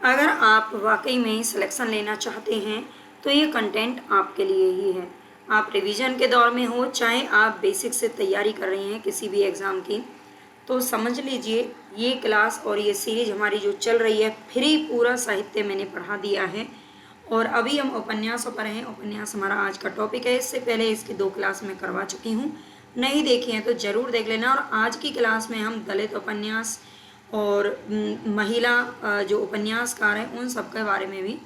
अगर आप वाकई में सिलेक्शन लेना चाहते हैं तो ये कंटेंट आपके लिए ही है। आप रिवीजन के दौर में हो, चाहे आप बेसिक से तैयारी कर रही हैं किसी भी एग्ज़ाम की, तो समझ लीजिए ये क्लास और ये सीरीज हमारी जो चल रही है, फ्री पूरा साहित्य मैंने पढ़ा दिया है। और अभी हम उपन्यासों पर हैं। उपन्यास हमारा आज का टॉपिक है। इससे पहले इसकी 2 क्लास में करवा चुकी हूँ, नहीं देखी हैं तो ज़रूर देख लेना। और आज की क्लास में हम दलित उपन्यास और महिला जो उपन्यासकार हैं उन सब के बारे में भी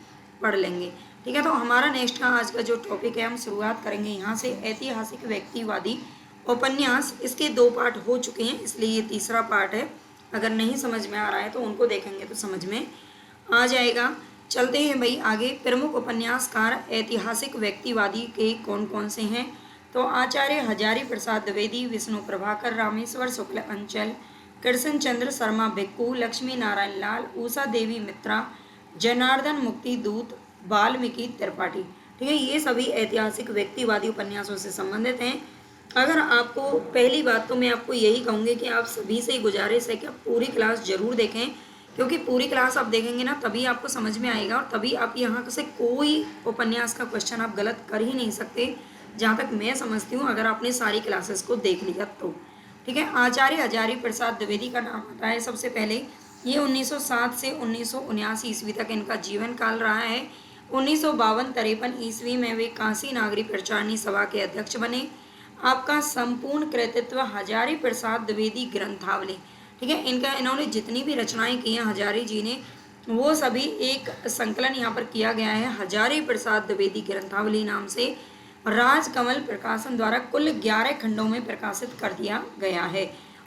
पढ़ लेंगे। ठीक है, तो हमारा नेक्स्ट का आज का जो टॉपिक है, हम शुरुआत करेंगे यहाँ से। ऐतिहासिक व्यक्तिवादी उपन्यास, इसके 2 पार्ट हो चुके हैं, इसलिए ये तीसरा पार्ट है। अगर नहीं समझ में आ रहा है तो उनको देखेंगे तो समझ में आ जाएगा। चलते हैं भाई आगे। प्रमुख उपन्यासकार ऐतिहासिक व्यक्तिवादी के कौन कौन से हैं? तो आचार्य हजारी प्रसाद द्विवेदी, विष्णु प्रभाकर, रामेश्वर शुक्ल अंचल, कृष्ण चंद्र शर्मा भिक्कू, लक्ष्मी नारायण लाल, उषा देवी मित्रा, जनार्दन मुक्ति दूत, वाल्मीकि त्रिपाठी। ठीक है, ये सभी ऐतिहासिक व्यक्तिवादी उपन्यासों से संबंधित हैं। अगर आपको, पहली बात तो मैं आपको यही कहूँगी कि आप सभी से गुजारिश है कि आप पूरी क्लास ज़रूर देखें, क्योंकि पूरी क्लास आप देखेंगे ना तभी आपको समझ में आएगा और तभी आप यहाँ से कोई उपन्यास का क्वेश्चन आप गलत कर ही नहीं सकते, जहाँ तक मैं समझती हूँ, अगर आपने सारी क्लासेस को देख लिया तो। ठीक है, आचार्य हजारी प्रसाद द्विवेदी का नाम आता है सबसे पहले। ये 1907 से 1979 ईस्वी तक इनका जीवन काल रहा है। 1952-53 ईस्वी में वे काशी नागरी प्रचारणी सभा के अध्यक्ष बने। आपका संपूर्ण कृतित्व हजारी प्रसाद द्विवेदी ग्रंथावली। ठीक है, इन्होंने जितनी भी रचनाएं की हैं हजारी जी ने, वो सभी एक संकलन यहाँ पर किया गया है हजारी प्रसाद द्विवेदी ग्रंथावली नाम से। राजकमल प्रकाशन द्वारा कुल 11 खंडों में प्रकाशित कर दिया गया है।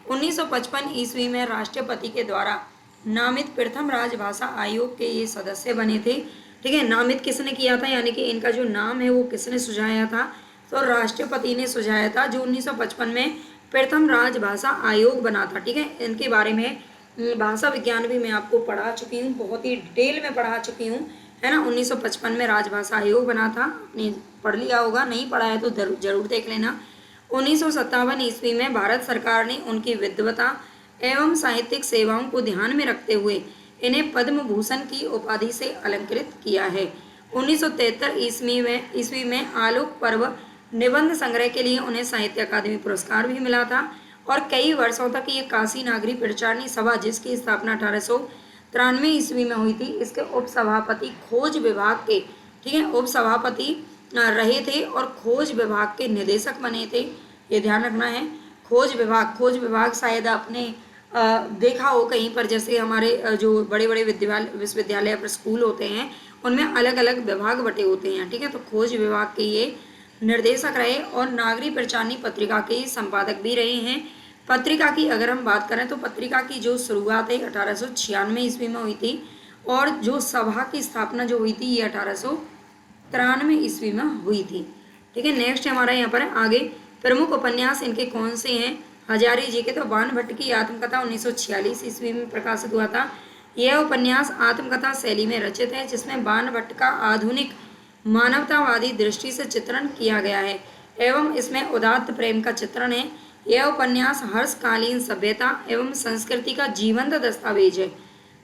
1955 ईस्वी में राष्ट्रपति के द्वारा नामित प्रथम राजभाषा आयोग के ये सदस्य बने थे। ठीक है, नामित किसने किया था, यानी कि इनका जो नाम है वो किसने सुझाया था? तो राष्ट्रपति ने सुझाया था, जो 1955 में प्रथम राजभाषा आयोग बना था। ठीक है, इनके बारे में भाषा विज्ञान भी मैं आपको पढ़ा चुकी हूँ, बहुत ही डिटेल में पढ़ा चुकी हूँ, है ना। 1955 में राजभाषा आयोग बना था, आपने पढ़ लिया होगा, नहीं पढ़ा है तो जरूर देख लेना। 1957 ईस्वी में भारत सरकार ने उनकी विद्वता एवं साहित्यिक सेवाओं को ध्यान में रखते हुए इन्हें पद्म भूषण की उपाधि से अलंकृत किया है। 1973 ईस्वी में आलोक पर्व निबंध संग्रह के लिए उन्हें साहित्य अकादमी पुरस्कार भी मिला था। और कई वर्षों तक ये काशी नागरी प्रचारणी सभा, जिसकी स्थापना 1893 ईस्वी में हुई थी, इसके उपसभापति खोज विभाग के, ठीक है, उपसभापति रहे थे और खोज विभाग के निदेशक बने थे। ये ध्यान रखना है। खोज विभाग शायद आपने देखा हो कहीं पर, जैसे हमारे जो बड़े बड़े विश्वविद्यालय पर स्कूल होते हैं उनमें अलग अलग विभाग बटे होते हैं। ठीक है, तो खोज विभाग के ये निर्देशक रहे और नागरी प्रचारणी पत्रिका के संपादक भी रहे हैं। पत्रिका की अगर हम बात करें तो पत्रिका की जो शुरुआत है 1896 ईस्वी में हुई थी और जो सभा की स्थापना जो हुई थी ये 1893 ईस्वी में हुई थी। ठीक है, नेक्स्ट हमारा यहाँ पर आगे प्रमुख उपन्यास इनके कौन से हैं? हजारी जी के तो बाणभट्ट की आत्मकथा 1946 ईस्वी में प्रकाशित हुआ था। यह उपन्यास आत्मकथा शैली में रचित है, जिसमें बाणभट्ट का आधुनिक मानवतावादी दृष्टि से चित्रण किया गया है एवं इसमें उदात्त प्रेम का चित्रण है। यह उपन्यास हर्षकालीन सभ्यता एवं संस्कृति का जीवंत दस्तावेज है।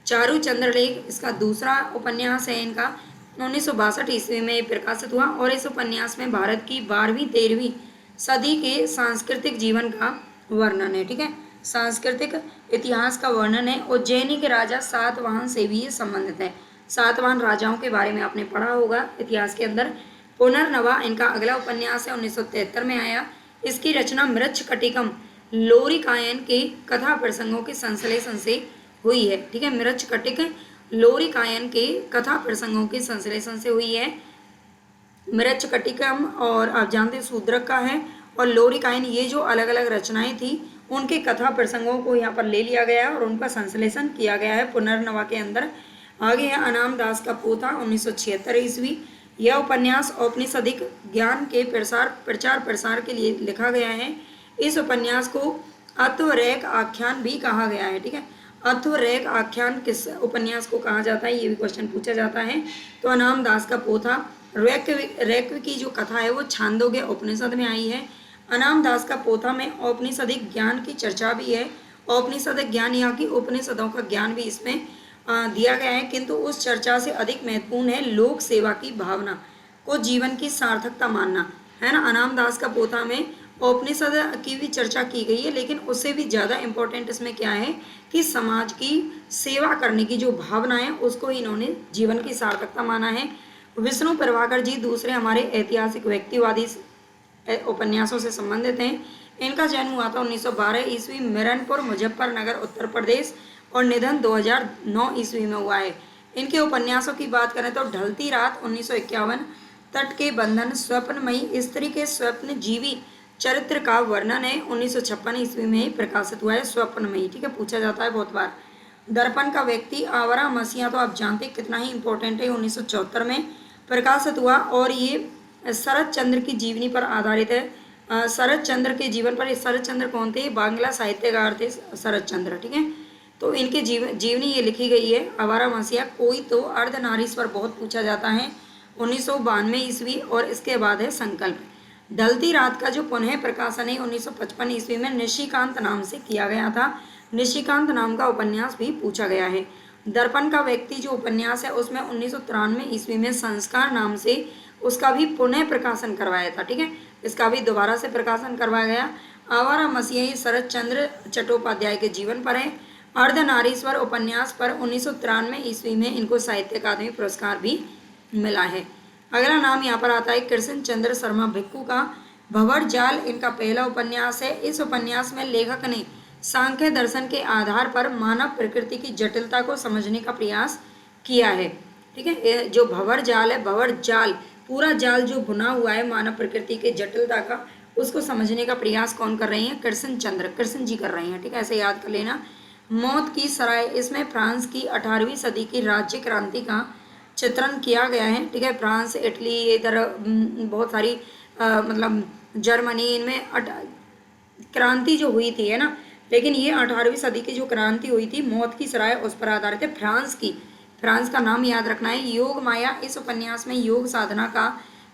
चारू चंद्रलेख इसका दूसरा उपन्यास है इनका, 1962 ईस्वी में प्रकाशित हुआ और इस उपन्यास में भारत की 12वीं-13वीं सदी के सांस्कृतिक जीवन का वर्णन है। ठीक है, सांस्कृतिक इतिहास का वर्णन है। उज्जैनी के राजा सातवाहन से भी ये संबंधित है। सातवाहन राजाओं के बारे में आपने पढ़ा होगा इतिहास के अंदर। पुनर्नवा इनका अगला उपन्यास है, 1973 में आया। इसकी रचना मृच्छकटिकम लोरिकायन के कथा प्रसंगों के संश्लेषण से हुई है। ठीक है, मृच्छकटिक लोरिकायन के कथा प्रसंगों के संश्लेषण से हुई है। मृच्छकटिकम और आप जानते हैं शूद्रक का है, और लोरिकायन ये जो अलग अलग रचनाएं थी उनके कथा प्रसंगों को यहाँ पर ले लिया गया है और उनका संश्लेषण किया गया है पुनर्नवा के अंदर। आगे है अनाम दास का पोथा 1976 ईस्वी। यह उपन्यास औपनिषदिक ज्ञान के प्रचार प्रसार के लिए लिखा गया है। इस उपन्यास को अथर्वरैक आख्यान भी कहा गया है। ठीक है, अथर्वरैक आख्यान किस उपन्यास को कहा जाता है, ये भी क्वेश्चन पूछा जाता है। तो अनाम दास का पोथा रैक्व की जो कथा है वो छांदोग्य उपनिषद में आई है। अनाम दास का पोथा में औपनिषदिक ज्ञान की चर्चा भी है। औपनिषदिक ज्ञान यहाँ की उपनिषदों का ज्ञान भी इसमें दिया गया है, किंतु उस चर्चा से अधिक महत्वपूर्ण है लोक सेवा की भावना को जीवन की सार्थकता मानना, है ना। अनाम दास का पोथा में उपनिषद की भी चर्चा की गई है, लेकिन उससे भी ज़्यादा इम्पोर्टेंट इसमें क्या है कि समाज की सेवा करने की जो भावना है उसको इन्होंने जीवन की सार्थकता माना है। विष्णु प्रभाकर जी दूसरे हमारे ऐतिहासिक व्यक्तिवादी उपन्यासों से संबंधित हैं। इनका जन्म हुआ था 1912 ईस्वी मिरनपुर मुजफ्फरनगर उत्तर प्रदेश और निधन 2009 ईस्वी में हुआ है। इनके उपन्यासों की बात करें तो ढलती रात 1951, तट के बंधन, स्वप्नमयी स्त्री के स्वप्न जीवी चरित्र का वर्णन है 1956 ईस्वी में ही प्रकाशित हुआ है स्वप्नमयी, ठीक है, पूछा जाता है बहुत बार। दर्पण का व्यक्ति, आवारा मसीहा तो आप जानते हैं कितना ही इंपॉर्टेंट है, 1974 में प्रकाशित हुआ और ये शरद चंद्र की जीवनी पर आधारित है। शरद चंद्र के जीवन पर, शरद चंद्र कौन थे, बांग्ला साहित्यकार थे शरद चंद्र, ठीक है। तो इनके जीवनी ये लिखी गई है। आवारा मसीहा, कोई तो अर्धनारीश्वर बहुत पूछा जाता है 1992 ईस्वी, और इसके बाद है संकल्प। ढलती रात का जो पुनः प्रकाशन है 1955 ईस्वी में निशिकांत नाम से किया गया था। निशिकांत नाम का उपन्यास भी पूछा गया है। दर्पण का व्यक्ति जो उपन्यास है उसमें 1993 ईस्वी में संस्कार नाम से उसका भी पुनः प्रकाशन करवाया था, ठीक है, इसका भी दोबारा से प्रकाशन करवाया गया। आवारा मसीहा शरद चंद्र चट्टोपाध्याय के जीवन पर है। अर्धनारीश्वर उपन्यास पर 1993 ईस्वी में इनको साहित्य अकादमी पुरस्कार भी मिला है। अगला नाम यहाँ पर आता है कृष्ण चंद्र शर्मा भिक्खू का। भंवर जाल इनका पहला उपन्यास है। इस उपन्यास में लेखक ने सांख्य दर्शन के आधार पर मानव प्रकृति की जटिलता को समझने का प्रयास किया है, ठीक है। जो भंवर जाल है, भंवर जाल पूरा जाल जो बुना हुआ है मानव प्रकृति के जटिलता का, उसको समझने का प्रयास कौन कर रहे हैं, कृष्ण जी कर रहे हैं, ठीक है, ऐसे याद कर लेना। मौत की सराय, इसमें फ्रांस की 18वीं सदी की राज्य क्रांति का चित्रण किया गया है, ठीक है। फ्रांस, इटली, इधर बहुत सारी मतलब जर्मनी, इनमें क्रांति जो हुई थी, है ना, लेकिन ये 18वीं सदी की जो क्रांति हुई थी मौत की सराय उस पर आधारित है, फ्रांस की। फ्रांस का नाम याद रखना है। योग माया, इस उपन्यास में योग साधना का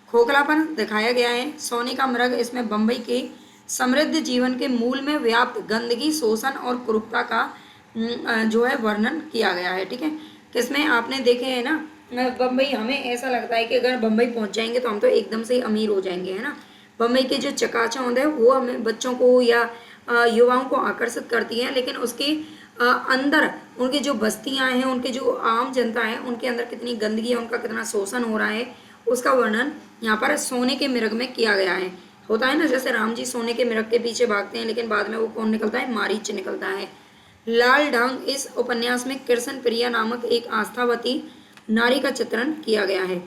खोखलापन दिखाया गया है। सोने का मृग, इसमें बम्बई के समृद्ध जीवन के मूल में व्याप्त गंदगी, शोषण और कुरूपता का जो है वर्णन किया गया है, ठीक है। किसमें आपने देखे है ना बम्बई, हमें ऐसा लगता है कि अगर बम्बई पहुंच जाएंगे तो हम तो एकदम से ही अमीर हो जाएंगे, है ना। बम्बई के जो चकाचौंध है वो हमें बच्चों को या युवाओं को आकर्षित करती है, लेकिन उसके अंदर उनकी जो बस्तियां हैं, उनके जो आम जनता है, उनके अंदर कितनी गंदगी है, उनका कितना शोषण हो रहा है, उसका वर्णन यहाँ पर सोने के मिर्ग में किया गया है। होता है ना, जैसे राम जी सोने के मिर्ग के पीछे भागते हैं, लेकिन बाद में वो कौन निकलता है, मारीच निकलता है। लाल ढंग, इस उपन्यास में कृष्ण प्रिया नामक एक आस्थावती नारी का चित्रण किया गया है।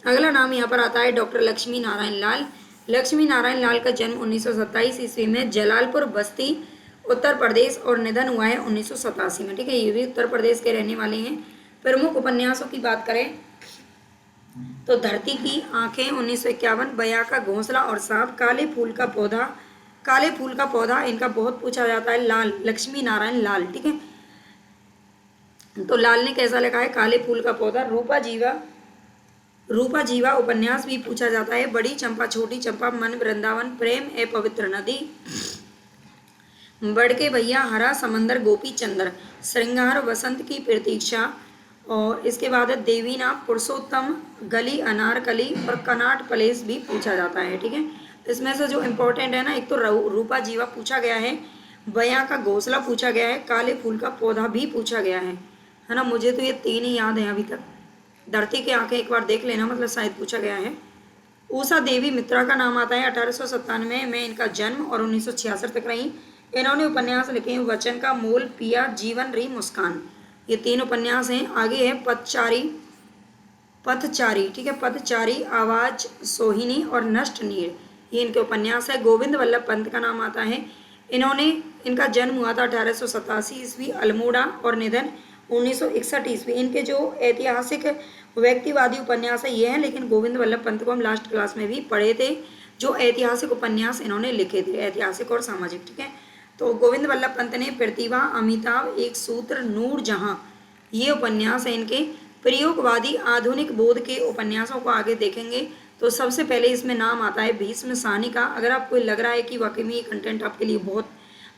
अगला नाम यहाँ पर आता है डॉक्टर लक्ष्मी नारायण लाल। लक्ष्मी नारायण लाल का जन्म 1927 ईस्वी में जलालपुर बस्ती उत्तर प्रदेश और निधन हुआ है 1987 में, ठीक है, ये भी उत्तर प्रदेश के रहने वाले हैं। प्रमुख उपन्यासों की बात करें तो धरती की आंखें 1951, बया का घोंसला और सांप, काले फूल का पौधा इनका बहुत पूछा जाता है, लाल, लक्ष्मी नारायण लाल, ठीक है। तो लाल ने कैसा लिखा है, काले फूल का पौधा। रूपा जीवा उपन्यास भी पूछा जाता है। बड़ी चंपा, छोटी चंपा, मन वृंदावन, प्रेम ए पवित्र नदी, बड़के भैया, हरा समंदर, गोपी चंद्र, श्रृंगार, वसंत की प्रतीक्षा, और इसके बाद देवीना, पुरुषोत्तम, गली अनारकली और कनाट प्लेस भी पूछा जाता है, ठीक है। इसमें से जो इम्पोर्टेंट है ना, एक तो रूपा जीवा पूछा गया है, बया का घोंसला पूछा गया है, काले फूल का पौधा भी पूछा गया है ना। मुझे तो ये तीन ही याद है अभी तक। धरती की आंखें एक बार देख लेना, मतलब शायद पूछा गया है। उषा देवी मित्रा का नाम आता है। 1897 में इनका जन्म और 1966 तक रही। इन्होंने उपन्यास लिखे हैं वचन का मोल, पिया, जीवन री, मुस्कान, ये तीन उपन्यास हैं। आगे है पथचारी, ठीक है, पथचारी, आवाज, सोहिनी और नष्ट नीर, ये इनके उपन्यास है। गोविंद वल्लभ पंत का नाम आता है। इनका जन्म हुआ था 1887 ईस्वी अल्मोड़ा और निधन 1961 ईस्वी। इनके जो ऐतिहासिक व्यक्तिवादी उपन्यास है ये हैं, लेकिन गोविंद वल्लभ पंत को हम लास्ट क्लास में भी पढ़े थे, जो ऐतिहासिक उपन्यास इन्होंने लिखे थे, ऐतिहासिक और सामाजिक, ठीक है। तो गोविंद वल्लभ पंत ने प्रतिभा, अमिताभ, एक सूत्र, नूर जहां, ये उपन्यास है इनके। प्रयोगवादी आधुनिक बोध के उपन्यासों को आगे देखेंगे तो सबसे पहले इसमें नाम आता है भीष्म साहनी का। अगर आपको लग रहा है कि वाकई में ये कंटेंट आपके लिए बहुत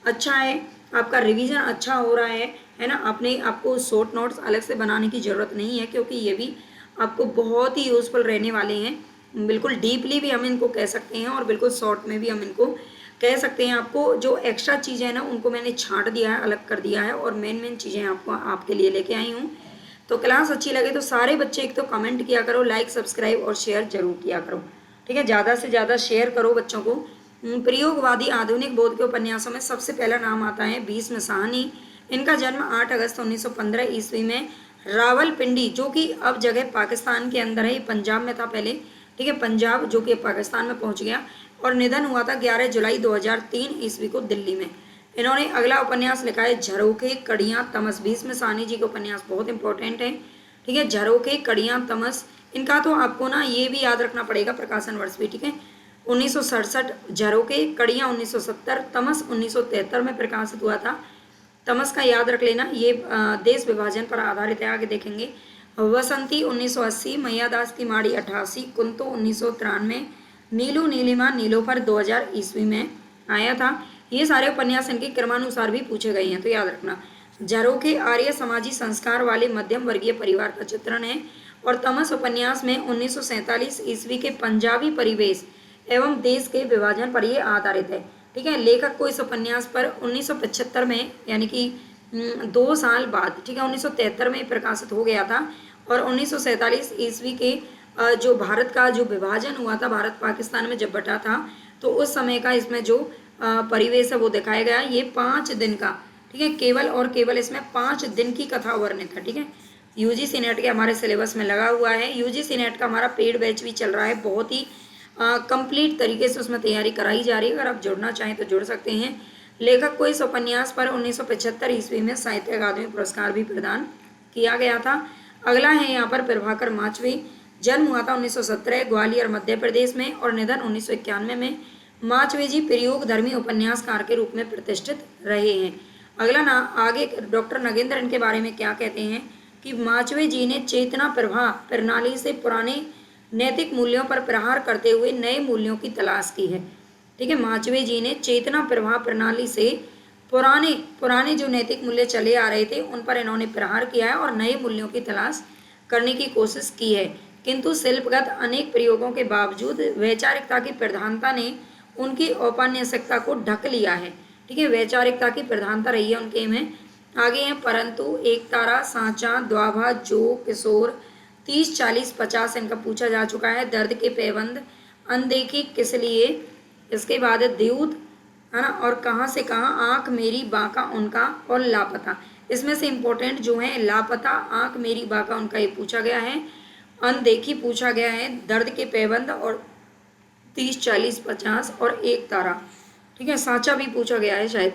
अच्छा है, आपका रिवीजन अच्छा हो रहा है, है ना। आपको शॉर्ट नोट्स अलग से बनाने की ज़रूरत नहीं है, क्योंकि ये भी आपको बहुत ही यूज़फुल रहने वाले हैं। बिल्कुल डीपली भी हम इनको कह सकते हैं और बिल्कुल शॉर्ट में भी हम इनको कह सकते हैं। आपको जो एक्स्ट्रा चीज़ें हैं ना उनको मैंने छांट दिया है, अलग कर दिया है, और मेन मेन चीज़ें आपको आपके लिए लेके आई हूँ। तो क्लास अच्छी लगे तो सारे बच्चे एक तो कमेंट किया करो, लाइक सब्सक्राइब और शेयर जरूर किया करो, ठीक है। ज़्यादा से ज़्यादा शेयर करो बच्चों को। प्रयोगवादी आधुनिक बोध के उपन्यासों में सबसे पहला नाम आता है भीष्म साहनी। इनका जन्म 8 अगस्त 1915 ईस्वी में रावलपिंडी, जो कि अब जगह पाकिस्तान के अंदर है, ये पंजाब में था पहले, ठीक है, पंजाब जो कि पाकिस्तान में पहुंच गया, और निधन हुआ था 11 जुलाई 2003 ईस्वी को दिल्ली में। इन्होंने अगला उपन्यास लिखा है झरोखे कड़ियाँ तमस। भीष्म साहनी जी का उपन्यास बहुत इंपॉर्टेंट है, ठीक है। झरोखे कड़ियाँ तमस, इनका तो आपको ना ये भी याद रखना पड़ेगा, प्रकाशन वर्ष भी, ठीक है। 1967 झरोखे कड़ियाँ 1970, तमस 1973 में प्रकाशित हुआ था। तमस का याद रख लेना, ये देश विभाजन पर आधारित है, आगे देखेंगे। वसंती 1980, मैयादास की माड़ी 88, कुंतो 1993, नीलू नीलिमा नीलोफर 2000 ईस्वी में आया था। ये सारे उपन्यास इनके क्रमानुसार भी पूछे गए हैं, तो याद रखना। झरोखे आर्य समाजी संस्कार वाले मध्यम वर्गीय परिवार का चित्रण है, और तमस उपन्यास में 1947 ईस्वी के पंजाबी परिवेश एवं देश के विभाजन पर यह आधारित है, ठीक है। लेखक को इस उपन्यास पर 1975 में, यानी कि 2 साल बाद, ठीक है, 1973 में प्रकाशित हो गया था। और 1947 ईस्वी के जो भारत का जो विभाजन हुआ था, भारत पाकिस्तान में जब बटा था, तो उस समय का इसमें जो परिवेश है वो दिखाया गया। ये 5 दिन का, ठीक है, केवल और केवल इसमें 5 दिन की कथा वर्णित है, ठीक है। यूजीसी नेट के हमारे सिलेबस में लगा हुआ है। यूजीसी नेट का हमारा पेड बैच भी चल रहा है, बहुत ही कंप्लीट तरीके से उसमें तैयारी कराई जा रही है। अगर आप जुड़ना चाहें तो जुड़ सकते हैं। लेखक को इस उपन्यास पर 1975 ईस्वी में साहित्य अकादमी पुरस्कार भी प्रदान किया गया था। अगला है यहाँ पर प्रभाकर माचवे। जन्म हुआ था 1917 ग्वालियर मध्य प्रदेश में, और निधन 1991 में। माचवे जी प्रयोग धर्मी उपन्यासकार के रूप में प्रतिष्ठित रहे हैं। अगला ना आगे डॉक्टर नगेंद्र इनके बारे में क्या कहते हैं कि माचवे जी ने चेतना प्रवाह प्रणाली से पुराने नैतिक मूल्यों पर प्रहार करते हुए नए मूल्यों की तलाश की है, ठीक है। माचवे जी ने चेतना प्रवाह प्रणाली से पुराने जो नैतिक मूल्य चले आ रहे थे उन पर इन्होंने प्रहार किया है और नए मूल्यों की तलाश करने की कोशिश की है। किंतु शिल्पगत अनेक प्रयोगों के बावजूद वैचारिकता की प्रधानता ने उनकी औपन्यासिकता को ढक लिया है, ठीक है। वैचारिकता की प्रधानता रही है उनके में। आगे हैं परंतु, एक तारा, सांचा, द्वाभा, जो, किशोर, 30, 40, 50 इनका पूछा जा चुका है। दर्द के पैबंद, अनदेखी किस लिए, इसके बाद द्यूत, है ना, और कहाँ से कहाँ, आँख मेरी बाका उनका, और लापता। इसमें से इम्पोर्टेंट जो है लापता, आँख मेरी बाका उनका, ये पूछा गया है। अनदेखी पूछा गया है, दर्द के पैबंद, और 30, 40, 50 और एक तारा, ठीक है। सांचा भी पूछा गया है शायद,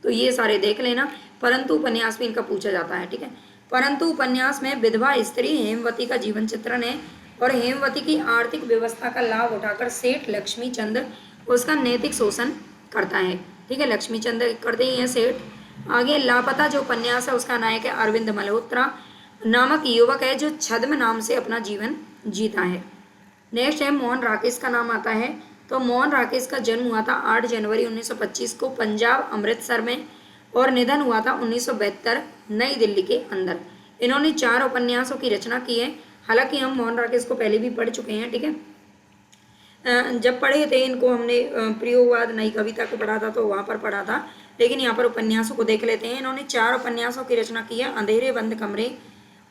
तो ये सारे देख लेना। परंतु उपन्यास में इनका पूछा जाता है, ठीक है। परंतु उपन्यास में विधवा स्त्री हेमवती का जीवन चित्रण है, और हेमवती की आर्थिक व्यवस्था का लाभ उठाकर सेठ लक्ष्मीचंद्र उसका नैतिक शोषण करता है, ठीक है। लक्ष्मीचंद्र करते ही हैं सेठ। आगे लापता जो उपन्यास है उसका नायक है अरविंद मल्होत्रा नामक युवक है, जो छद्म नाम से अपना जीवन जीता है। नेक्स्ट है मोहन राकेश का नाम आता है। तो मोहन राकेश का जन्म हुआ था 8 जनवरी 1925 को पंजाब अमृतसर में, और निधन हुआ था 1972 नई दिल्ली के अंदर। इन्होंने 4 उपन्यासों की रचना की है। हालांकि हम मोहन राकेश को पहले भी पढ़ चुके हैं, ठीक है। जब पढ़े थे इनको हमने प्रयोगवाद नई कविता को पढ़ा था, तो वहाँ पर पढ़ा था, लेकिन यहाँ पर उपन्यासों को देख लेते हैं। इन्होंने 4 उपन्यासों की रचना की है। अंधेरे बंद कमरे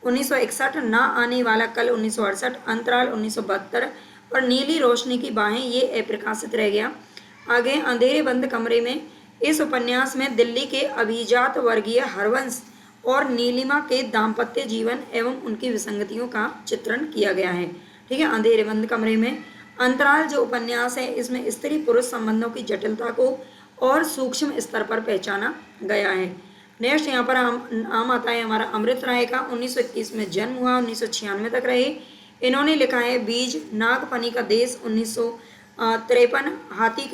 1961, ना आने वाला कल 1968, अंतराल 1972, और नीली रोशनी की बाहें ये अप्रकाशित रह गया। आगे अंधेरे बंद कमरे में, इस उपन्यास में दिल्ली के अभिजात वर्गीय हरवंश और नीलिमा के दाम्पत्य जीवन एवं उनकी विसंगतियों का चित्रण किया गया है, ठीक है। अंधेरे बंद कमरे में। अंतराल जो उपन्यास है इसमें स्त्री पुरुष संबंधों की जटिलता को और सूक्ष्म स्तर पर पहचाना गया है। नेक्स्ट यहाँ पर नाम आता है हमारा अमृत राय का। 1921 में जन्म हुआ, 1996 तक रहे। इन्होंने लिखा है बीज, नागफनी का देश 1953, हाथी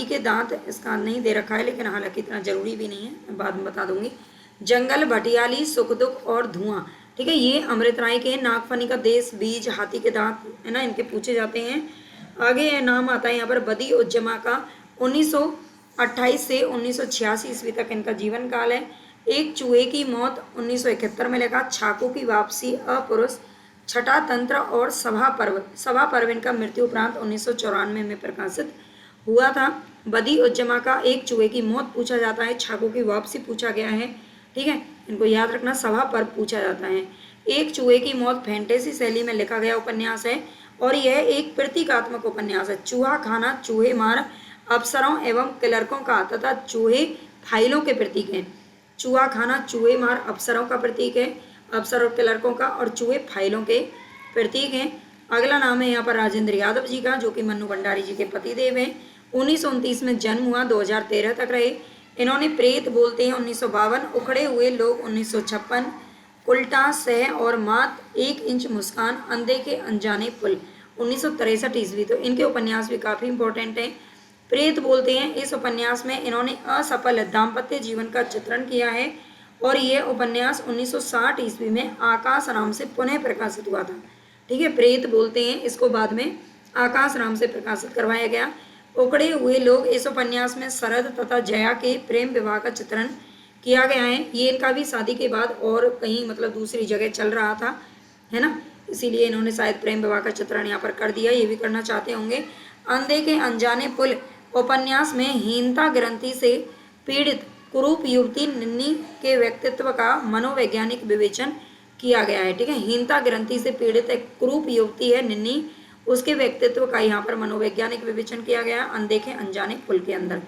के दांत इसका नहीं दे रखा है, लेकिन हालांकि इतना जरूरी भी नहीं है, मैं बाद में बता दूंगी। जंगल, भटियाली, सुख दुख और धुआं, ठीक है, ये अमृत राय के। नागफनी का देश, बीज, हाथी के दांत, है ना, इनके पूछे जाते हैं। आगे नाम आता है यहाँ पर बदी उज्जमा का। 28 से 1986 ईस्वी तक इनका जीवन काल है। एक चूहे की मौत 1971 में लिखा। छाको की वापसी, अपुरुष, छठा तंत्र और सभा पर्व इनका मृत्यु उपरांत 1994 में प्रकाशित हुआ था। बदी उज्जमा का एक चूहे की मौत पूछा जाता है। छाको की वापसी पूछा गया है, ठीक है, इनको याद रखना। सभा पर्व पूछा जाता है। एक चूहे की मौत फैंटेसी शैली में लिखा गया उपन्यास है और यह एक प्रतीकात्मक उपन्यास है। चूहा खाना, चूहे मार अफसरों एवं क्लर्कों का तथा चूहे फाइलों के प्रतीक हैं। चूहा खाना चूहे मार अफसरों का प्रतीक है, अफसर और क्लर्कों का, और चूहे फाइलों के प्रतीक हैं। अगला नाम है यहाँ पर राजेंद्र यादव जी का, जो कि मन्नू भंडारी जी के पतिदेव हैं। 1929 में जन्म हुआ, 2013 तक रहे। इन्होंने प्रेत बोलते हैं 1952, उखड़े हुए लोग 1956, उल्टा सह और मात, 1 इंच मुस्कान, अंधे के अनजाने पुल 1963 ईस्वी। तो इनके उपन्यास भी काफ़ी इंपॉर्टेंट हैं। प्रेत बोलते हैं, इस उपन्यास में इन्होंने असफल दाम्पत्य जीवन का चित्रण किया है और यह उपन्यास 1960 ईस्वी में आकाश राम से पुनः प्रकाशित हुआ था, ठीक है। प्रेत बोलते हैं, इसको बाद में आकाश राम से प्रकाशित करवाया गया। उखड़े हुए लोग, इस उपन्यास में शरद तथा जया के प्रेम विवाह का चित्रण किया गया है। ये इनका भी शादी के बाद और कहीं मतलब दूसरी जगह चल रहा था, है ना, इसीलिए इन्होंने शायद प्रेम विवाह का चित्रण यहाँ पर कर दिया, ये भी करना चाहते होंगे। अंधे के अनजाने पुल उपन्यास में हीनता ग्रंथि से पीड़ित कुरूप युवती निन्नी के व्यक्तित्व का मनोवैज्ञानिक विवेचन किया गया है, ठीक है। हीनता ग्रंथि से पीड़ित एक कुरूप युवती है निन्नी, उसके व्यक्तित्व का यहाँ पर मनोवैज्ञानिक विवेचन किया गया अंधे के अनजाने पुल के अंदर।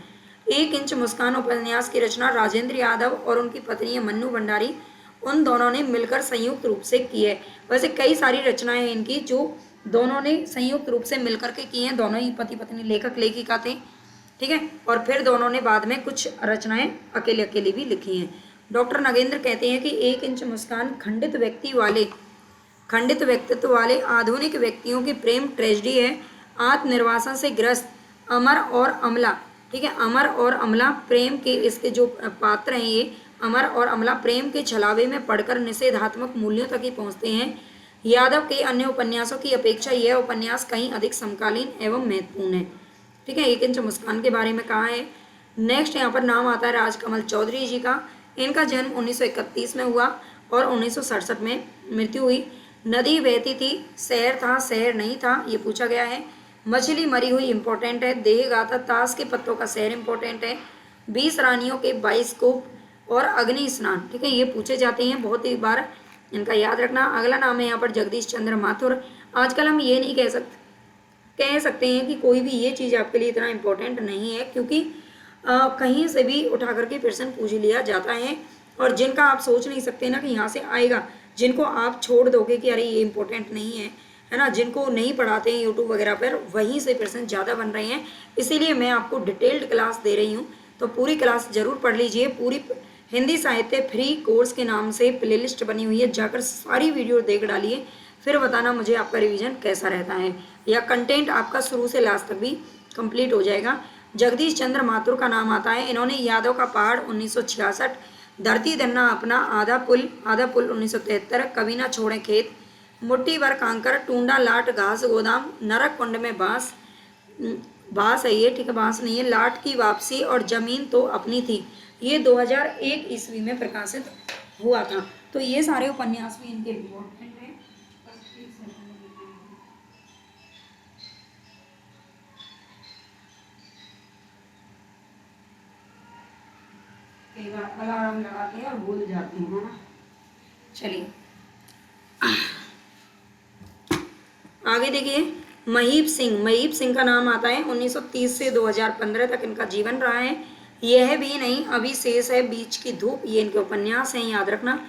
1 इंच मुस्कान उपन्यास की रचना राजेंद्र यादव और उनकी पत्नी मन्नू भंडारी, उन दोनों ने मिलकर संयुक्त रूप से की है। वैसे कई सारी रचनाएं हैं इनकी जो दोनों ने संयुक्त रूप से मिलकर के की हैं, दोनों ही पति पत्नी लेखक लेखिका थे, ठीक है। और फिर दोनों ने बाद में कुछ रचनाएं अकेले अकेले भी लिखी हैं। डॉक्टर नगेंद्र कहते हैं कि 1 इंच मुस्कान खंडित व्यक्तित्व वाले आधुनिक व्यक्तियों की प्रेम ट्रेजेडी है। आत्मनिर्वासन से ग्रस्त अमर और अमला, ठीक है, अमर और अमला प्रेम के, इसके जो पात्र हैं ये अमर और अमला प्रेम के छलावे में पढ़कर निषेधात्मक मूल्यों तक ही पहुंचते हैं। यादव के अन्य उपन्यासों की अपेक्षा यह उपन्यास कहीं अधिक समकालीन एवं महत्वपूर्ण है, ठीक है। 1 इंच मुस्कान के बारे में कहा है। नेक्स्ट यहाँ पर नाम आता है राजकमल चौधरी जी का। इनका जन्म 1931 में हुआ और 1967 में मृत्यु हुई। नदी बहती थी, शहर था, शहर नहीं था, ये पूछा गया है। मछली मरी हुई इंपॉर्टेंट है। देह गाता, ताश के पत्तों का शहर इंपॉर्टेंट है। 20 रानियों के बाइस्कोप और अग्नि स्नान, ठीक है, ये पूछे जाते हैं बहुत ही बार, इनका याद रखना। अगला नाम है यहाँ पर जगदीश चंद्र माथुर। आजकल हम ये नहीं कह सकते हैं कि कोई भी ये चीज़ आपके लिए इतना इम्पोर्टेंट नहीं है, क्योंकि कहीं से भी उठा करके प्रश्न पूछ लिया जाता है और जिनका आप सोच नहीं सकते ना कि यहाँ से आएगा, जिनको आप छोड़ दोगे कि अरे ये इम्पोर्टेंट नहीं है ना, जिनको नहीं पढ़ाते हैं यूट्यूब वगैरह पर, वहीं से प्रश्न ज़्यादा बन रहे हैं। इसीलिए मैं आपको डिटेल्ड क्लास दे रही हूँ, तो पूरी क्लास ज़रूर पढ़ लीजिए। पूरी हिंदी साहित्य फ्री कोर्स के नाम से प्लेलिस्ट बनी हुई है, जाकर सारी वीडियो देख डालिए, फिर बताना मुझे आपका रिवीजन कैसा रहता है, या कंटेंट आपका शुरू से लास्ट तक भी कंप्लीट हो जाएगा। जगदीश चंद्र माथुर का नाम आता है। इन्होंने यादव का पहाड़ 1966, धरती धन्ना अपना, आधा पुल 1973, कभी ना छोड़े खेत, मुट्ठी भर कांकर, टूंडा लाट घास गोदाम, नरक कुंड में बांस है ये, ठीक है, बांस नहीं है, लाट की वापसी और जमीन तो अपनी थी, ये 2001 ईस्वी में प्रकाशित हुआ था। तो ये सारे उपन्यास भी इनके इम्पोर्टेंट हैं। कई बार अलार्म लगाते हैं और भूल जाते हैं ना। चलिए आगे देखिए, महीप सिंह का नाम आता है। 1930 से 2015 तक इनका जीवन रहा है। यह भी नहीं अभी शेष है बीच की धूप, ये इनके उपन्यास हैं, याद रखना।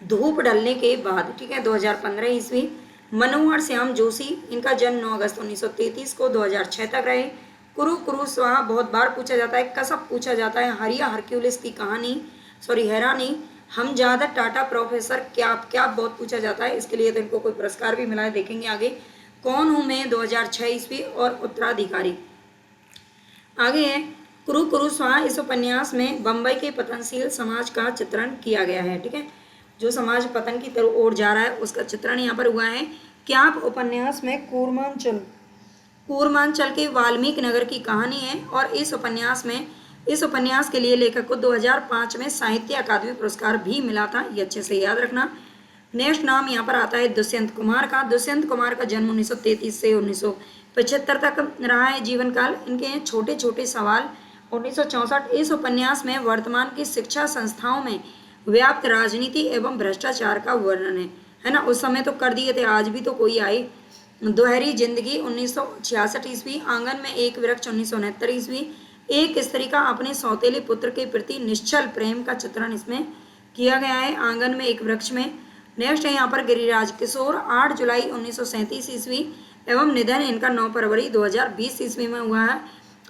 धूप ढलने के बाद, ठीक है, 2015 ईस्वी। मनोहर श्याम जोशी, इनका जन्म 9 अगस्त 1933 को, 2006 तक रहे। कुरु कुरु स्वाहा बहुत बार पूछा जाता है, कसब पूछा जाता है, हरिया हरक्यूलिस की हैरानी, हम ज़्यादा टाटा प्रोफेसर, क्या बहुत पूछा जाता है, इसके लिए तो इनको कोई पुरस्कार भी मिला है, देखेंगे आगे। कौन हूँ मैं 2006 ईस्वी और उत्तराधिकारी। आगे है कुरु कुरु स्वाहा। इस उपन्यास में बम्बई के पतनशील समाज का चित्रण किया गया है, ठीक है, जो समाज पतन की तरफ ओर जा रहा है उसका चित्रण यहाँ पर हुआ है। क्या आप उपन्यास में कूर्मांचल के वाल्मीकि नगर की कहानी है और इस उपन्यास में इस उपन्यास के लिए लेखक को 2005 में साहित्य अकादमी पुरस्कार भी मिला था, ये अच्छे से याद रखना। नेक्स्ट नाम यहाँ पर आता है दुष्यंत कुमार का। दुष्यंत कुमार का जन्म 1933 से 1975 तक रहा है जीवन काल। इनके हैं छोटे छोटे सवाल 1964। इस उपन्यास में वर्तमान की शिक्षा संस्थाओं में व्याप्त राजनीति एवं भ्रष्टाचार का वर्णन है ना। उस समय तो कर दिए थे, आज भी तो कोई आए। दोहरी जिंदगी 1966 ईस्वी। आंगन में एक वृक्ष 1969 ईस्वी। एक स्त्री का अपने सौतेले पुत्र के प्रति निश्चल प्रेम का चित्रण इसमें किया गया है, आंगन में एक वृक्ष में। नेक्स्ट है यहाँ पर गिरिराज किशोर। 8 जुलाई 1937 ईस्वी एवं निधन इनका 9 फरवरी 2020 ईस्वी में हुआ है।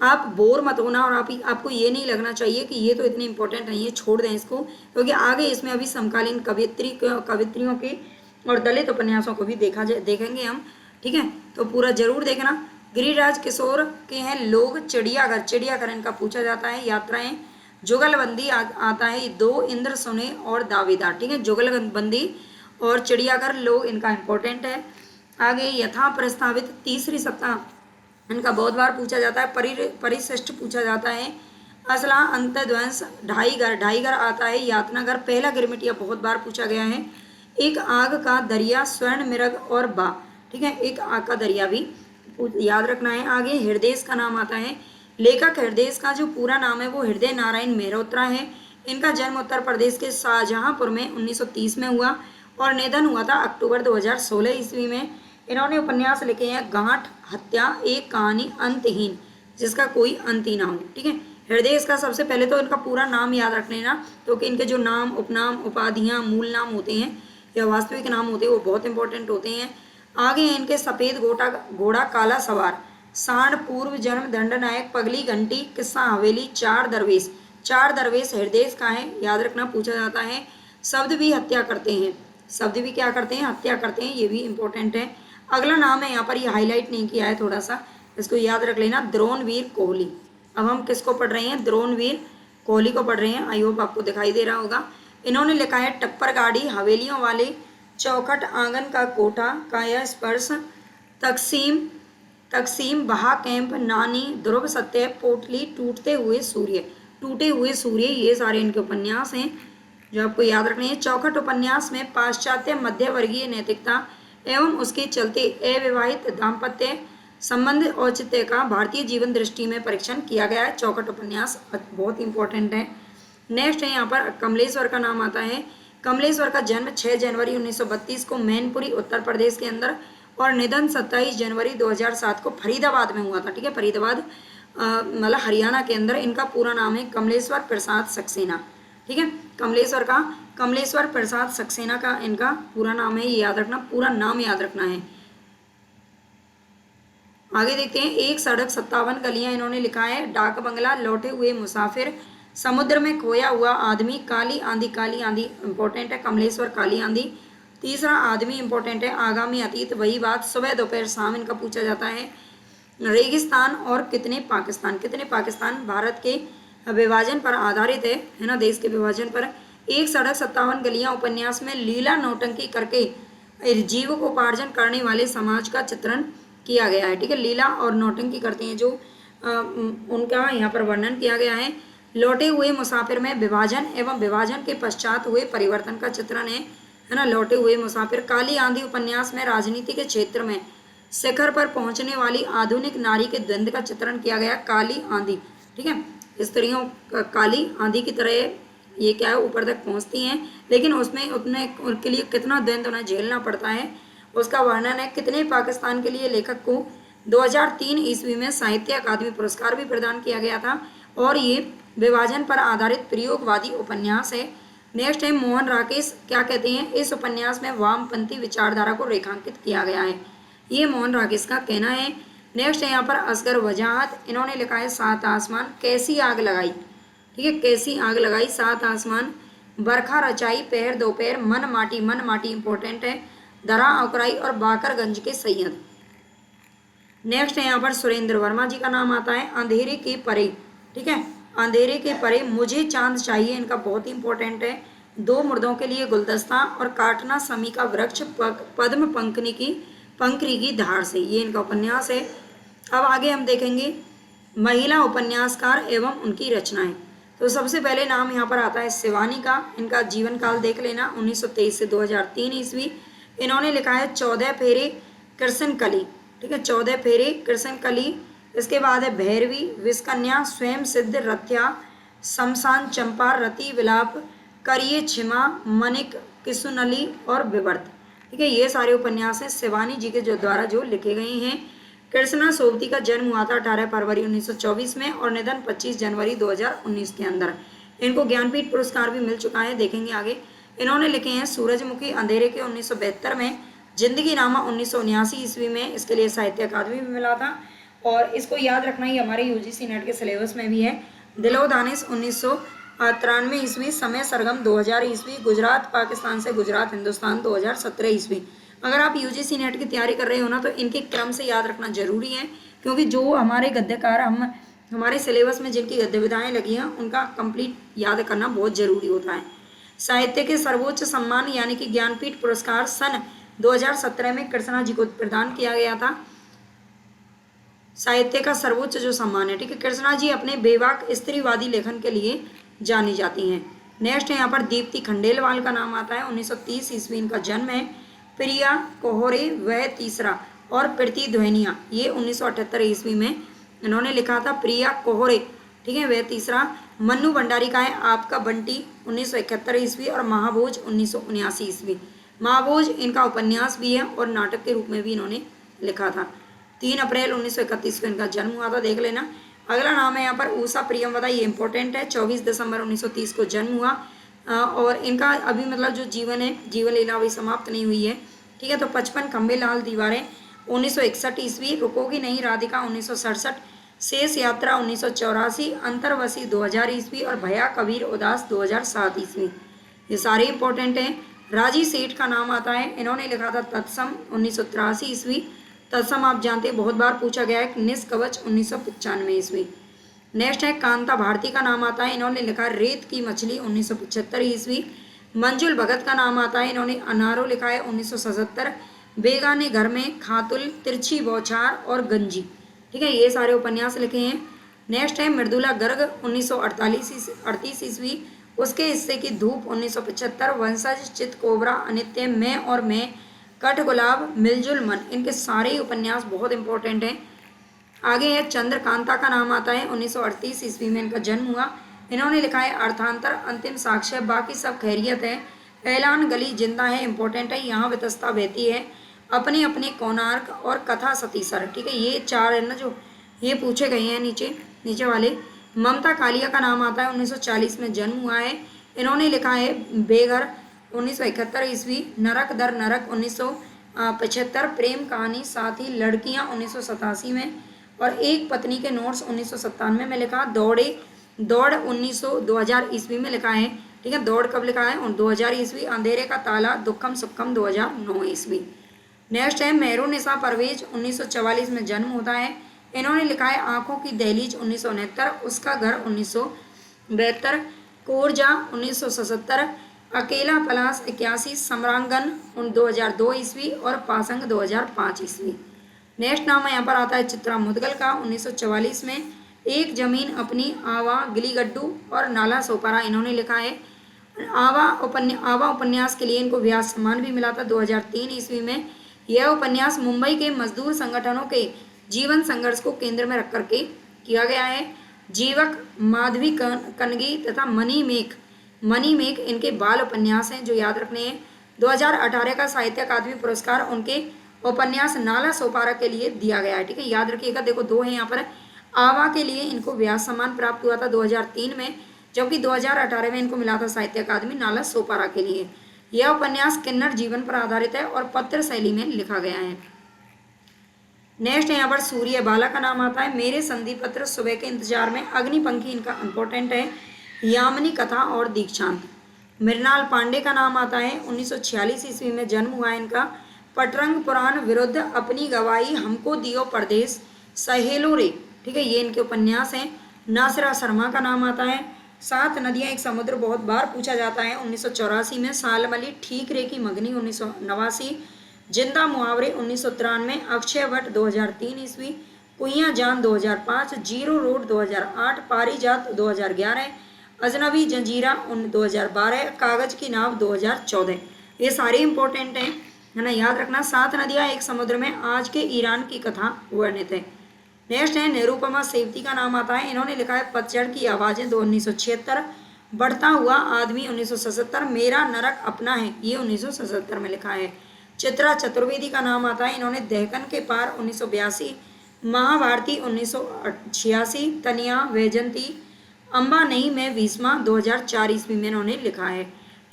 आप बोर मत होना और आपको ये नहीं लगना चाहिए कि ये तो इतनी इंपॉर्टेंट नहीं है, छोड़ दें इसको, क्योंकि आगे इसमें अभी समकालीन कवित्रियों के और दलित उपन्यासों को भी देखेंगे हम, ठीक है। तो पूरा जरूर देखना। गिरिराज किशोर के हैं लोग, चिड़ियाघर, चिड़ियाघर इनका पूछा जाता है, यात्राएं, जुगलबंदी आता है, दो इंद्र सुने और दावेदार, ठीक है। जुगलबंदी और चिड़ियाघर लोग इनका इंपॉर्टेंट है। आगे यथा प्रस्तावित तीसरी सप्ताह इनका बहुत बार पूछा जाता है। परिशिष्ट पूछा जाता है। असला अंतध्वंस, ढाईघर आता है, यातनाघर, पहला गिरमिटिया बहुत बार पूछा गया है। एक आग का दरिया, स्वर्ण मृग और बा, ठीक है। एक आग का दरिया भी याद रखना है। आगे हृदय का नाम आता है। लेखक हृदय का जो पूरा नाम है वो हृदय नारायण मेहरोत्रा है। इनका जन्म उत्तर प्रदेश के शाहजहांपुर में 1930 में हुआ और निधन हुआ था अक्टूबर 2016 ईस्वी में। इन्होंने उपन्यास लिखे हैं गांठ, हत्या, एक कहानी, अंतहीन, जिसका कोई अंत ही ना हो, ठीक है। हृदय का सबसे पहले तो इनका पूरा नाम याद रख लेना, क्योंकि इनके जो नाम, उपनाम, उपाधियां, मूल नाम होते हैं या वास्तविक नाम होते हैं वो बहुत इंपॉर्टेंट होते हैं। आगे हैं इनके सफ़ेद घोड़ा, काला सवार, सांड, पूर्व जन्म, दंडनायक, पगली घंटी, किस्सा हवेली, चार दरवेश हृदय का है, याद रखना, पूछा जाता है। शब्द भी हत्या करते हैं, शब्द भी क्या करते हैं, हत्या करते हैं, ये भी इंपॉर्टेंट है। अगला नाम है यहाँ पर, ये हाईलाइट नहीं किया है, थोड़ा सा इसको याद रख लेना, द्रोणवीर कोहली। अब हम किसको पढ़ रहे हैं, द्रोणवीर कोहली को पढ़ रहे हैं। आई होप आपको दिखाई दे रहा होगा। इन्होंने लिखा है टप्पर गाड़ी, हवेलियों वाले, चौखट, आंगन का कोठा, काया स्पर्श, तकसीम, बहा कैंप, नानी, ध्रुव सत्य, पोटली, टूटे हुए सूर्य, ये सारे इनके उपन्यास हैं जो आपको याद रखने हैं। चौखट उपन्यास में पाश्चात्य मध्यवर्गीय नैतिकता एवं उसके चलते अविवाहित दाम्पत्य संबंध औचित्य का भारतीय जीवन दृष्टि में परीक्षण किया गया है। चौखट उपन्यास बहुत इंपॉर्टेंट है। नेक्स्ट है यहाँ पर कमलेश्वर का नाम आता है। कमलेश्वर का जन्म 6 जनवरी 1932 को मैनपुरी उत्तर प्रदेश के अंदर और निधन 27 जनवरी 2007 को फरीदाबाद में हुआ था, ठीक है। फरीदाबाद मतलब हरियाणा के अंदर। इनका पूरा नाम है कमलेश्वर प्रसाद सक्सेना, ठीक है। कमलेश्वर प्रसाद सक्सेना का इनका पूरा नाम है, ये याद रखना, पूरा नाम याद रखना है। आगे देखते हैं। एक सड़क 57 गलियां इन्होंने लिखा है। डाक बंगला, लौटे हुए मुसाफिर, समुद्र में खोया हुआ आदमी, काली आंधी इंपॉर्टेंट है, कमलेश्वर काली आंधी। तीसरा आदमी इंपॉर्टेंट है, आगामी अतीत, वही बात, सुबह दोपहर शाम इनका पूछा जाता है। रेगिस्तान और कितने पाकिस्तान भारत के विभाजन पर आधारित है ना, देश के विभाजन पर। एक सड़क 57 गलियां उपन्यास में लीला नौटंकी करके जीविकोपार्जन करने वाले समाज का चित्रण किया गया है, ठीक है। लीला और नौटंकी करते हैं जो उनका यहाँ पर वर्णन किया गया है। लौटे हुए मुसाफिर में विभाजन एवं विभाजन के पश्चात हुए परिवर्तन का चित्रण है ना, लौटे हुए मुसाफिर। काली आंधी उपन्यास में राजनीति के क्षेत्र में शिखर पर पहुंचने वाली आधुनिक नारी के द्वंद्व का चित्रण किया गया, काली आंधी, ठीक है। स्त्रियों काली आंधी की तरह ये क्या है, ऊपर तक पहुंचती हैं, लेकिन उसमें उनके लिए कितना द्वंद्व उन्हें झेलना पड़ता है उसका वर्णन है। कितने पाकिस्तान के लिए लेखक को 2003 ईस्वी में साहित्य अकादमी पुरस्कार भी प्रदान किया गया था और ये विभाजन पर आधारित प्रयोगवादी उपन्यास है। नेक्स्ट है मोहन राकेश, क्या कहते हैं, इस उपन्यास में वामपंथी विचारधारा को रेखांकित किया गया है, ये मोहन राकेश का कहना है। नेक्स्ट है यहाँ पर असगर वजाहत, इन्होंने लिखा है सात आसमान, कैसी आग लगाई, ठीक है, कैसी आग लगाई, सात आसमान, बरखा रचाई, पहर दोपहर, मन माटी इंपॉर्टेंट है, दरा अकराई और बाकरगंज के सैयद। नेक्स्ट है यहाँ पर सुरेंद्र वर्मा जी का नाम आता है। अंधेरे के परे, ठीक है, अंधेरे के परे, मुझे चांद चाहिए, इनका बहुत इंपॉर्टेंट है। दो मुर्दों के लिए गुलदस्ता और काटना समी का वृक्ष, पद्म पंखरी की धार से, ये इनका उपन्यास है। अब आगे हम देखेंगे महिला उपन्यासकार एवं उनकी रचनाएं। तो सबसे पहले नाम यहाँ पर आता है शिवानी का। इनका जीवन काल देख लेना, 1923 से 2003 ईस्वी। इन्होंने लिखा है 14 फेरे कृष्ण कली, ठीक है, 14 फेरे कृष्ण कली। इसके बाद है भैरवी, विषकन्या, स्वयं सिद्ध, रथ्या, शमशान चंपा, रति विलाप, करिए क्षमा, मनिक, किशुनली और विवर्त, ठीक है। ये सारे उपन्यास हैं शिवानी जी के द्वारा जो लिखे गए हैं। कृष्णा सोबती का जन्म हुआ था 18 फरवरी 1924 में और निधन 25 जनवरी 2019 के अंदर। इनको ज्ञानपीठ पुरस्कार भी मिल चुका है, देखेंगे आगे। इन्होंने लिखे हैं सूरजमुखी अंधेरे के 1972 में, जिंदगी नामा 1979 ईस्वी में, इसके लिए साहित्य अकादमी भी मिला था। और इसको याद रखना ही हमारे यूजीसी नेट के सिलेबस में भी है। दिलो दानिश 1993 ईस्वी, समय सरगम 2000 ईस्वी, गुजरात पाकिस्तान से गुजरात हिंदुस्तान 2017 ईस्वी। अगर आप यूजीसी नेट की तैयारी कर रहे हो ना, तो इनके क्रम से याद रखना जरूरी है, क्योंकि जो हमारे गद्यकार हमारे सिलेबस में जिनकी गद्य विधाएँ लगी हैं उनका कंप्लीट याद करना बहुत जरूरी होता है। साहित्य के सर्वोच्च सम्मान यानी कि ज्ञानपीठ पुरस्कार सन 2017 में कृष्णा जी को प्रदान किया गया था। साहित्य का सर्वोच्च जो सम्मान है, ठीक है। कृष्णा जी अपने बेबाक स्त्रीवादी लेखन के लिए जानी जाती हैं। नेक्स्ट है यहाँ पर दीप्ति खंडेलवाल का नाम आता है, 1930 ईस्वी इनका जन्म है। प्रिया कोहरे वह तीसरा और प्रीति ध्वनिया, ये 1978 ईस्वी में इन्होंने लिखा था। प्रिया कोहरे, ठीक है, वह तीसरा। मन्नू भंडारी का है आपका बंटी, 1971 ईस्वी और महाभोज 1979 ईस्वी। महाभोज इनका उपन्यास भी है और नाटक के रूप में भी इन्होंने लिखा था। 3 अप्रैल 1931 को इनका जन्म हुआ था, देख लेना। अगला नाम है यहाँ पर उषा प्रियमवदा, ये इंपॉर्टेंट है। 24 दिसंबर 1930 को जन्म हुआ और इनका अभी मतलब जो जीवन है, जीवन लीला अभी समाप्त नहीं हुई है, ठीक है। तो 55 खंबे लाल दीवारें 1961 ईस्वी, रुकोगी नहीं राधिका 1967, शेष यात्रा 1984, अंतर्वसी 2000 ईस्वी और भया कबीर उदास 2007 ईस्वी। ये सारे इंपॉर्टेंट हैं। राजी सेठ का नाम आता है, इन्होंने लिखा था तत्सम 1983 ईस्वी। तत्सम आप जानते हैं बहुत बार पूछा गया है। निष्कवच 1995 ईस्वी। नेक्स्ट है कांता भारती का नाम आता है, इन्होंने लिखा रेत की मछली 1975 ईस्वी। मंजुल भगत का नाम आता है, इन्होंने अनारो लिखा है 1977। बेगाने घर में, खातुल, तिरछी बौछार और गंजी, ठीक है, ये सारे उपन्यास लिखे हैं। नेक्स्ट है मृदुला गर्ग 1938 ईस्वी। उसके हिस्से की धूप 1975, वंशज, चित कोबरा, अनित्य, मैं और मैं, कठ गुलाब, मिलजुल मन, इनके सारे ही उपन्यास बहुत इंपॉर्टेंट हैं। आगे है चंद्रकांता का नाम आता है, 1938 ईस्वी में इनका जन्म हुआ। इन्होंने लिखा है अर्थांतर, अंतिम साक्ष्य, बाकी सब खैरियत है, ऐलान गली जिंदा है, इंपॉर्टेंट है, यहाँ वितस्ता बहती है, अपने अपने कोणार्क और कथा सतीसर, ठीक है। ये 4 है ना जो ये पूछे गए हैं नीचे वाले। ममता कालिया का नाम आता है, 1940 में जन्म हुआ है। इन्होंने लिखा है बेघर 1971 ईस्वी, नरक दर नरक 1975, प्रेम कहानी, साथी, लड़कियां 1987 में और एक पत्नी के नोट्स 1997 में लिखा। दौड़ 2000 ईस्वी में लिखा है, ठीक है। दौड़ कब लिखा है? 2000 ईस्वी। अंधेरे का ताला, दुखम सुखम 2009 ईस्वी। नेक्स्ट है मेहरुन्निसा परवेज, 1944 में जन्म होता है। इन्होंने लिखा है आंखों की दहलीज 1969, उसका घर 1972, कोरजा 1977, अकेला पलास 81, सम्रांगन 2002 ईस्वी और पासंग 2005 ईस्वी। नेक्स्ट नाम है यहाँ पर आता है चित्रा मुदगल का, 1944 में। एक जमीन अपनी, आवा, गिलीगड्डू और नाला सोपारा इन्होंने लिखा है। आवा उपन्यास के लिए इनको व्यास सम्मान भी मिला था 2003 ईस्वी में। यह उपन्यास मुंबई के मजदूर संगठनों के जीवन संघर्ष को केंद्र में रख करके किया गया है। जीवक, माधवी कनगी तथा मनी मेघ इनके बाल उपन्यास हैं जो याद रखने हैं। 2018 का साहित्य अकादमी पुरस्कार उनके उपन्यास नाला सोपारा के लिए दिया गया है, ठीक है, याद रखिएगा। देखो 2 है यहाँ पर। आवा के लिए इनको व्यास सम्मान प्राप्त हुआ था 2003 में, जबकि 2018 में इनको मिला था साहित्य अकादमी नाला सोपारा के लिए। यह उपन्यास किन्नर जीवन पर आधारित है और पत्र शैली में लिखा गया है। नेक्स्ट है यहाँ पर सूर्य बाला का नाम आता है। मेरे संधि पत्र, सुबह के इंतजार में, अग्निपंखी इनका इंपॉर्टेंट है, यामिनी कथा और दीक्षांत। मृणाल पांडे का नाम आता है, 1946 ईस्वी में जन्म हुआ है इनका। पटरंग पुराण, विरुद्ध, अपनी गवाही, हमको दियो परदेश, सहेलो रे, ठीक है, ये इनके उपन्यास हैं। नासिरा शर्मा का नाम आता है। 7 नदियाँ एक समुद्र बहुत बार पूछा जाता है, 1984 में। सालमली, ठीक रे की मगनी 1989, जिंदा मुहावरे 1993, अक्षय वट 2003 ईस्वी, कुइयाँ जान 2005, जीरो रोड 2008, पारिजात 2011, अजनबी जंजीरा 2012, कागज की नाव 2014। ये सारे इंपॉर्टेंट हैं, है ना, याद रखना। 7 नदियाँ एक समुद्र में, आज के ईरान की कथा वर्णित है। नेक्स्ट है निरुपमा सेवती का नाम आता है। इन्होंने लिखा है पतझड़ की आवाजें 1976, बढ़ता हुआ आदमी 1977, मेरा नरक अपना है ये 1977 में लिखा है। चित्रा चतुर्वेदी का नाम आता है। इन्होंने दहकन के पार 1982, महाभारती 1986, तनिया वैजंती, अम्बा नहीं मैं भीष्मा 2004 ईस्वी में इन्होंने लिखा है।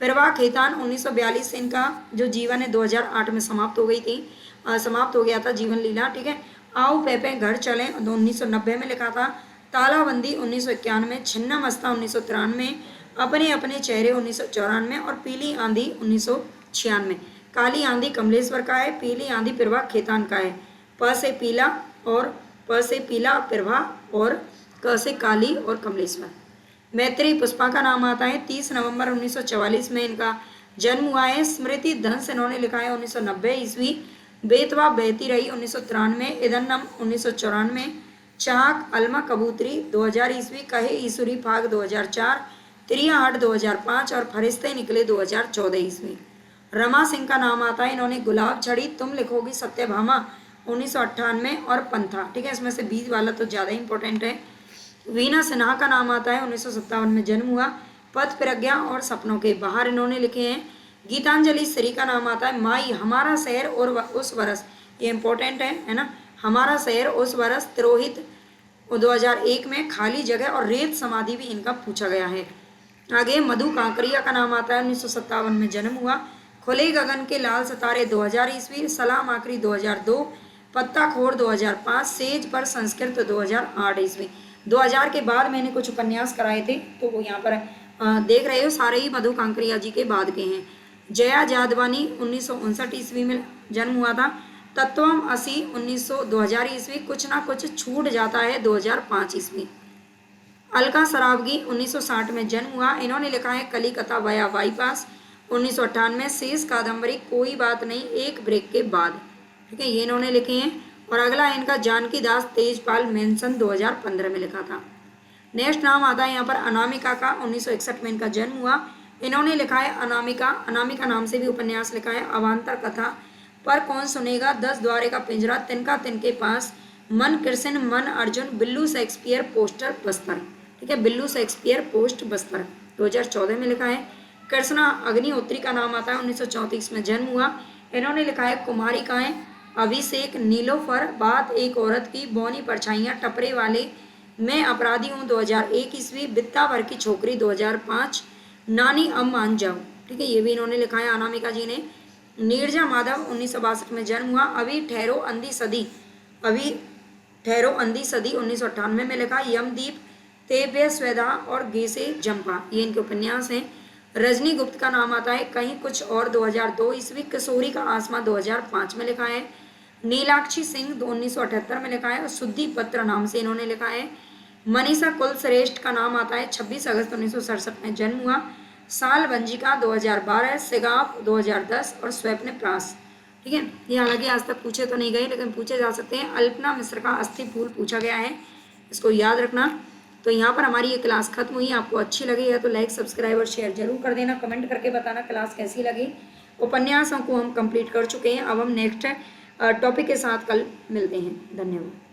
प्रभा खेतान 1942 से इनका जो जीवन है 2008 में समाप्त हो गई थी, समाप्त हो गया था जीवन लीला, ठीक है। आओ पेपे घर चलें 1990 में लिखा था। तालाबंदी 1991, छिन्ना मस्ता 1993, अपने अपने चेहरे 1994 और पीली आंधी 1996। काली आंधी कमलेश्वर का है, पीली आंधी प्रभा खेतान का है। प से पीला और प से पीला प्रभा और क से काली और कमलेश्वर। मैत्री पुष्पा का नाम आता है। 30 नवंबर 1944 में इनका जन्म हुआ है। स्मृति धंस इन्होंने लिखा है 1990 ईस्वी। बेतवा बहती रही 1993, इदन्नम 1994, चाक अलमा कबूतरी 2000 ईस्वी, कहे ईसुरी फाग 2004, त्रियाहाट 2005 और फरिश्ते निकले 2014 ईस्वी। रमा सिंह का नाम आता है। इन्होंने गुलाब छड़ी, तुम लिखोगी सत्यभामा 1998 और पंथा, ठीक है। इसमें से 20 वाला तो ज़्यादा इंपॉर्टेंट है। वीना सिन्हा का नाम आता है। 1957 में जन्म हुआ। पथ प्रज्ञा और सपनों के बाहर इन्होंने लिखे हैं। गीतांजलि श्री का नाम आता है। माई हमारा शहर और उस वर्ष, ये इंपॉर्टेंट है ना, हमारा शहर उस वर्ष, तिरोहित 2001 में, खाली जगह और रेत समाधि भी इनका पूछा गया है। आगे मधु कांकरिया का नाम आता है। 1957 में जन्म हुआ। खुले गगन के लाल सितारे 2000 ईस्वी, सलाम आखरी 2002, पत्ता खोर 2005, सेज पर संस्कृत 2008 ईस्वी। 2000 के बाद मैंने कुछ उपन्यास कराए थे तो वो यहाँ पर देख रहे हो, सारे ही मधु कांकरिया जी के बाद के हैं। जया जादवानी 1959 ईस्वी में जन्म हुआ था। तत्वम असी 2000 ईस्वी, कुछ ना कुछ छूट जाता है 2005 ईस्वी। अलका सरावगी 1960 में जन्म हुआ। इन्होंने लिखा है कलिकता वया बाईपास 1998, शेष कादम्बरी कोई बात नहीं एक ब्रेक के बाद, ठीक है, ये इन्होंने लिखे हैं। और अगला है इनका जानकी दास तेजपाल मेंशन 2015 में लिखा था। नेक्स्ट नाम आता है यहाँ पर अनामिका का। 1961 में इनका जन्म हुआ। इन्होंने लिखा है अनामिका, अनामिका नाम से भी उपन्यास लिखा है। अवान्तर कथा, पर कौन सुनेगा, 10 द्वारे का पिंजरा, तिनका तिनके पास, मन कृष्ण मन अर्जुन, बिल्लू शेक्सपियर पोस्टर बस्तर, ठीक है, बिल्लू शेक्सपियर पोस्ट बस्तर 2014 में लिखा है। कृष्णा अग्निहोत्री का नाम आता है। 1934 में जन्म हुआ। इन्होंने लिखा है कुमारिकाएं, अभिषेक, नीलोफर, बात एक औरत की, बौनी परछाइयाँ, टपरे वाले, मैं अपराधी हूँ 2001 ईस्वी, बित्ता भर की छोकरी 2005, नानी अब मान जाओ, ठीक है, ये भी इन्होंने लिखा है अनामिका जी ने। नीरजा माधव 1962 में जन्म हुआ। अभी ठहरो अंधी सदी, अभी ठहरो अंधी सदी 1998 में लिखा। यमदीप, तेव्य स्वेदा और गेसे जंपा, ये इनके उपन्यास हैं। रजनी गुप्त का नाम आता है। कहीं कुछ और 2002 ईस्वी। किशोरी का आसमां 2005 में लिखा है। नीलाक्षी सिंह 1978 में लिखा है और शुद्धि पत्र नाम से इन्होंने लिखा है। मनीषा कुलश्रेष्ठ का नाम आता है। 26 अगस्त 1967 में जन्म हुआ। साल वंजिका 2012, सिगाफ 2010 और स्वप्न प्रास, ठीक है, ये हालांकि आज तक पूछे तो नहीं गए लेकिन पूछे जा सकते हैं। अल्पना मिश्र का अस्थि फूल पूछा गया है, इसको याद रखना। तो यहाँ पर हमारी ये क्लास खत्म हुई। आपको अच्छी लगी है तो लाइक सब्सक्राइब और शेयर जरूर कर देना। कमेंट करके बताना क्लास कैसी लगी। उपन्यासों को हम कंप्लीट कर चुके हैं। अब हम नेक्स्ट टॉपिक के साथ कल मिलते हैं। धन्यवाद।